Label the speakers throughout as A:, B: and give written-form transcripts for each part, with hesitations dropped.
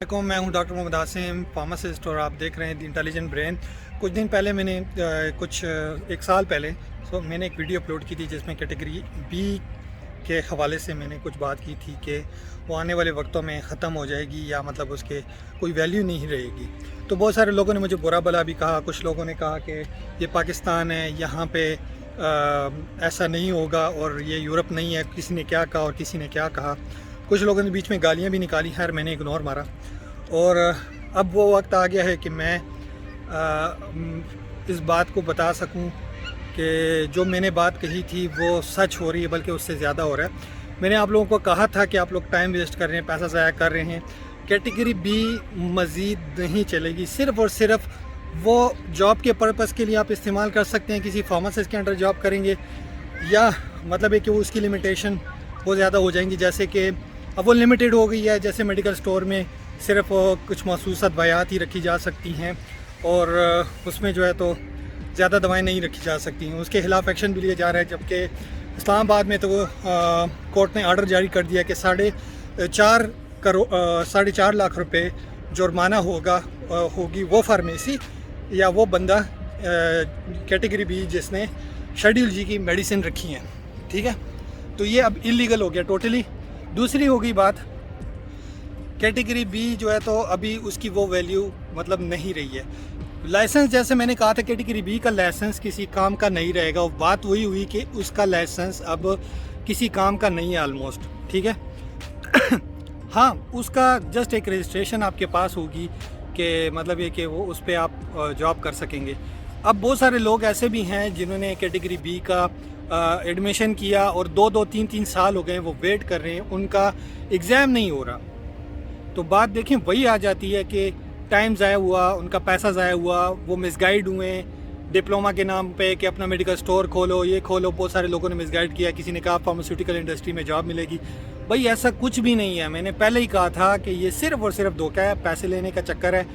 A: मैं हूं doctor Mohammad Asim, pharmacist, और आप देख रहे हैं दी इंटेलिजेंट ब्रेन। कुछ दिन पहले मैंने एक साल पहले मैंने एक वीडियो अपलोड की थी जिसमें कैटेगरी बी के हवाले से मैंने कुछ बात की थी कि वो आने वाले वक्तों में ख़त्म हो जाएगी या मतलब उसके कोई वैल्यू नहीं रहेगी। तो बहुत सारे लोगों ने मुझे बुरा भला भी कहा। कुछ लोगों ने कहा कि ये पाकिस्तान है, यहाँ पे ऐसा नहीं होगा, और ये यूरोप नहीं है। किसी ने क्या कहा और किसी ने क्या कहा। कुछ लोगों ने बीच में गालियाँ भी निकाली। खैर, मैंने इग्नोर मारा। और अब वो वक्त आ गया है कि मैं इस बात को बता सकूं कि जो मैंने बात कही थी वो सच हो रही है, बल्कि उससे ज़्यादा हो रहा है। मैंने आप लोगों को कहा था कि आप लोग टाइम वेस्ट कर रहे हैं, पैसा ज़ाया कर रहे हैं। कैटेगरी बी मज़ीद नहीं चलेगी। सिर्फ़ और सिर्फ वो जॉब के पर्पज़ के लिए आप इस्तेमाल कर सकते हैं। किसी फार्मासिस्ट के अंडर जॉब करेंगे या मतलब है कि वो उसकी लिमिटेशन बहुत ज़्यादा हो जाएंगी। जैसे कि अब वो लिमिटेड हो गई है, जैसे मेडिकल स्टोर में सिर्फ कुछ मखसूस दवाइयाँ ही रखी जा सकती हैं और उसमें जो है तो ज़्यादा दवाएं नहीं रखी जा सकती हैं। उसके खिलाफ एक्शन भी लिया जा रहा है। जबकि इस्लामाबाद में तो कोर्ट ने आर्डर जारी कर दिया कि 4.5 लाख रुपए जुर्माना होगी वो फार्मेसी या वो बंदा कैटेगरी बी जिसने शेड्यूल जी की मेडिसिन रखी हैं। ठीक है, तो ये अब इलीगल हो गया टोटली। दूसरी हो गई बात, कैटेगरी बी जो है तो अभी उसकी वो वैल्यू मतलब नहीं रही है। लाइसेंस, जैसे मैंने कहा था, कैटेगरी बी का लाइसेंस किसी काम का नहीं रहेगा। बात वही हुई कि उसका लाइसेंस अब किसी काम का नहीं है ऑलमोस्ट। ठीक है हाँ, उसका जस्ट एक रजिस्ट्रेशन आपके पास होगी कि मतलब ये कि वो उस पर आप जॉब कर सकेंगे। अब बहुत सारे लोग ऐसे भी हैं जिन्होंने कैटेगरी बी का एडमिशन किया और 2-3 साल हो गए वो वेट कर रहे हैं, उनका एग्ज़ाम नहीं हो रहा। तो बात देखें वही आ जाती है कि टाइम ज़ाया हुआ, उनका पैसा ज़ाया हुआ, वो मिसगाइड हुए डिप्लोमा के नाम पे कि अपना मेडिकल स्टोर खोलो, ये खोलो। बहुत सारे लोगों ने मिसगाइड किया। किसी ने कहा फार्मास्यूटिकल इंडस्ट्री में जॉब मिलेगी। भाई ऐसा कुछ भी नहीं है। मैंने पहले ही कहा था कि ये सिर्फ़ और सिर्फ धोखा है, पैसे लेने का चक्कर है।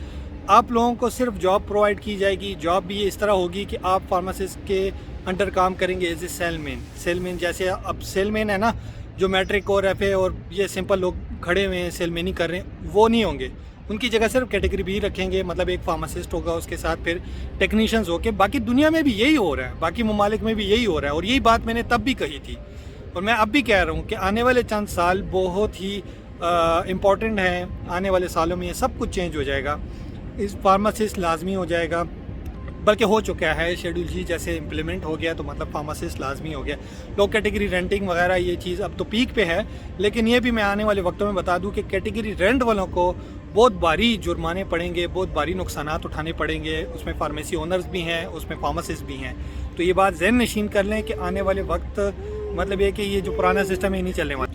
A: आप लोगों को सिर्फ जॉब प्रोवाइड की जाएगी। जॉब भी इस तरह होगी कि आप फार्मासिस्ट के अंडर काम करेंगे एज ए सेलमैन। जैसे अब सेलमैन है ना, जो मैट्रिक और एफ ए और ये सिंपल लोग खड़े हुए हैं सेलमैन ही कर रहे हैं, वो नहीं होंगे। उनकी जगह सिर्फ कैटेगरी बी रखेंगे। मतलब एक फार्मासिस्ट होगा, उसके साथ फिर टेक्नीशियंस होके। बाकी दुनिया में भी यही हो रहा है, बाकी ममालिक में भी यही हो रहा है। और यही बात मैंने तब भी कही थी और मैं अब भी कह रहा हूँ कि आने वाले चंद साल बहुत ही इम्पॉर्टेंट हैं। आने वाले सालों में ये सब कुछ चेंज हो जाएगा। इस फार्मासिस्ट लाजमी हो जाएगा, बल्कि हो चुका है। शेड्यूल जी जैसे इम्प्लीमेंट हो गया तो मतलब फार्मासिस्ट लाजमी हो गया। लोग कैटेगरी रेंटिंग वगैरह ये चीज़ अब तो पीक पे है, लेकिन ये भी मैं आने वाले वक्तों में बता दूं कि कैटेगरी रेंट वालों को बहुत भारी जुर्माने पड़ेंगे, बहुत भारी नुकसानात उठाने पड़ेंगे। उसमें फार्मेसी ओनर्स भी हैं, उसमें फार्मासिस्ट भी हैं। तो ये बात ज़हन नशीन कर लें कि आने वाले वक्त मतलब ये कि ये जो पुराना सिस्टम है नहीं चलने वाला।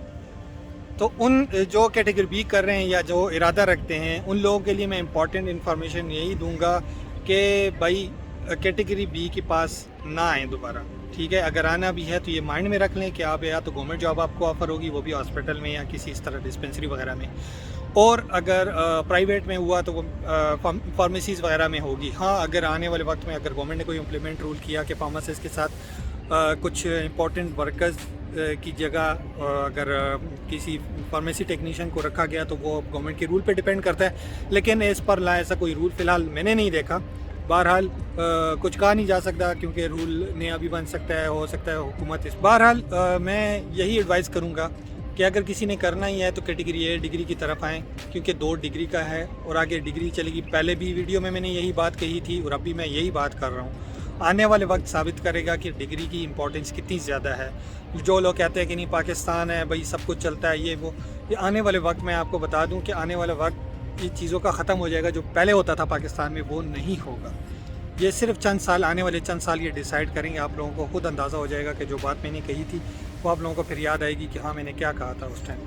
A: तो उन जो कैटेगरी बी कर रहे हैं या जो इरादा रखते हैं, उन लोगों के लिए मैं इंपॉर्टेंट इन्फॉर्मेशन यही दूंगा कि भाई कैटेगरी बी के पास ना आए दोबारा। ठीक है, अगर आना भी है तो ये माइंड में रख लें कि आप या तो गवर्नमेंट जॉब आपको ऑफ़र होगी, वो भी हॉस्पिटल में या किसी इस तरह डिस्पेंसरी वगैरह में, और अगर प्राइवेट में हुआ तो वो फार्मेसीज़ वगैरह में होगी। हाँ, अगर आने वाले वक्त में अगर गवर्नमेंट ने कोई इम्प्लीमेंट रूल किया कि फार्मासिस्ट के साथ कुछ इंपॉर्टेंट वर्कर्स की जगह अगर किसी फार्मेसी टेक्नीशियन को रखा गया तो वो गवर्नमेंट के रूल पे डिपेंड करता है। लेकिन इस पर ऐसा कोई रूल फ़िलहाल मैंने नहीं देखा। बहरहाल कुछ कहा नहीं जा सकता क्योंकि रूल नया भी बन सकता है, हो सकता है हुकूमत इस। बहरहाल मैं यही एडवाइस करूँगा कि अगर किसी ने करना ही है तो कैटेगरी ए डिग्री की तरफ आएँ, क्योंकि 2 डिग्री का है और आगे डिग्री चलेगी। पहले भी वीडियो में मैंने यही बात कही थी और अभी मैं यही बात कर रहा हूँ। आने वाले वक्त साबित करेगा कि डिग्री की इम्पोर्टेंस कितनी ज़्यादा है। जो लोग कहते हैं कि नहीं पाकिस्तान है भाई सब कुछ चलता है ये वो, ये आने वाले वक्त मैं आपको बता दूं कि आने वाले वक्त ये चीज़ों का ख़त्म हो जाएगा। जो पहले होता था पाकिस्तान में वो नहीं होगा। ये सिर्फ चंद साल, आने वाले चंद साल ये डिसाइड करेंगे। आप लोगों को खुद अंदाज़ा हो जाएगा कि जो बात मैंने कही थी वो आप लोगों को फिर याद आएगी कि हाँ मैंने क्या कहा था उस टाइम।